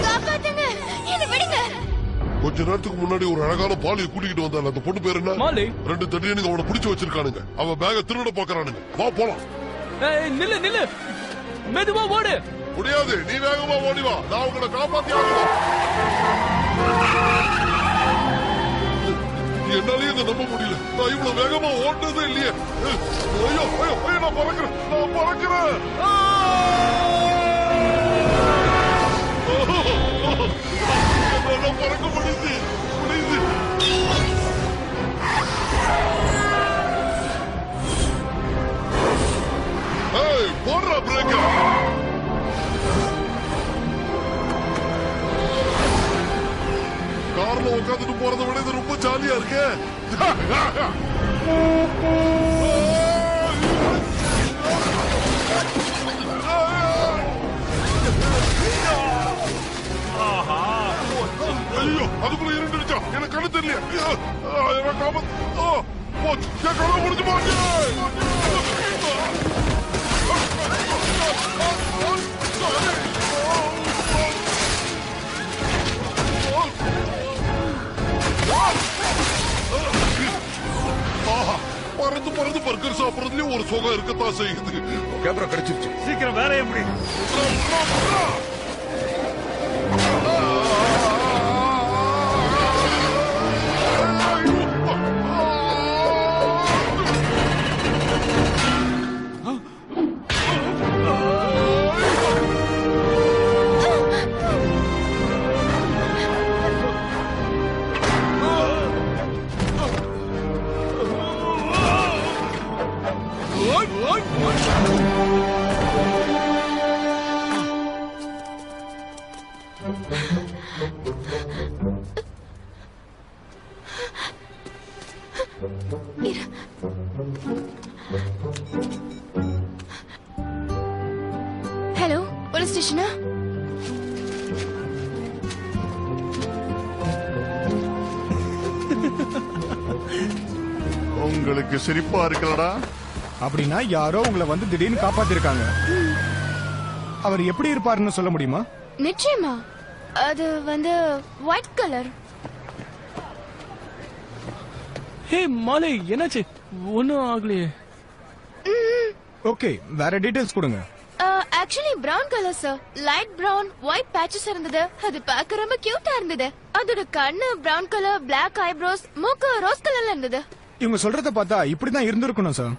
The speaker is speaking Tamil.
காப்பாத்துங்க, என்ன விடுங்க. கொஞ்ச நேரத்துக்கு முன்னாடி ஒரு அழகான பாலியை கூட்டிக்கிட்டு வந்தால அந்த பொண்ணு பேர் என்ன? மாலி. 2 தடியனுங்க அவனை பிடிச்சு வச்சிருக்கானுங்க. அவன் பேக திருட பாக்குறானுங்க. வா போலாம். நில்லு நில்லு, மெதுவா ஓடு. முடியாது, நீ வேகமா ஓடி வா. நான் உங்களை காப்பாத்தி ஆகணும். என்னாலயும் இதை நம்ப முடியல. நான் இவ்வளவு வேகமா ஓடுனதே இல்லையே. ஐயோ ஐயோ ஐயோ, நான் பறக்கிறேன், நான் பறக்கிறேன். என்னால பறக்க முடியுது, முடியுது. போடுற பிரேக்க. கார்ல உட்காந்துட்டு போறதை விட இது ரொம்ப ஜாலியா இருக்கு. ஐயோ, அதுக்குள்ள இருந்துருச்சா? எனக்கு கண்ணு தெரியல. கண்ண முடிஞ்சு போச்சு. பறந்து பறந்து பர்கர் சாப்பிடறதுலயும் ஒரு சுகம் இருக்கத்தான் செய்யுது. கேமரா கிடைச்சிருச்சு. சீக்கிரம் வேலையை முடி. ஹலோ, போலீஸ் ஸ்டேஷனா? உங்களுக்கு சிரிப்பா இருக்கலடா? அப்படின்னா யாரோ உங்களை வந்து திடீர்னு காப்பாத்திருக்காங்க. அவர் எப்படி இருப்பாருன்னு சொல்ல முடியுமா? நிச்சயமா, அது வந்து ஒயிட் கலர். ஹே மாலி, என்னாச்சு? ஒன்னும் ஆகலையே. ஓகே, வேற டீடைல்ஸ் கொடுங்க. Actually brown colour sir. Light brown, white patches இருந்தது. அது பார்க்க ரொம்ப கியூட்டா இருந்தது. அதோட கண்ணு பிரவுன் கலர், பிளாக் ஐப்ரோஸ், மூக்கு ரோஸ் கலர்ல இருந்தது. இவங்க சொல்றத பார்த்தா இப்படிதான் இருந்திருக்கணும் சார்.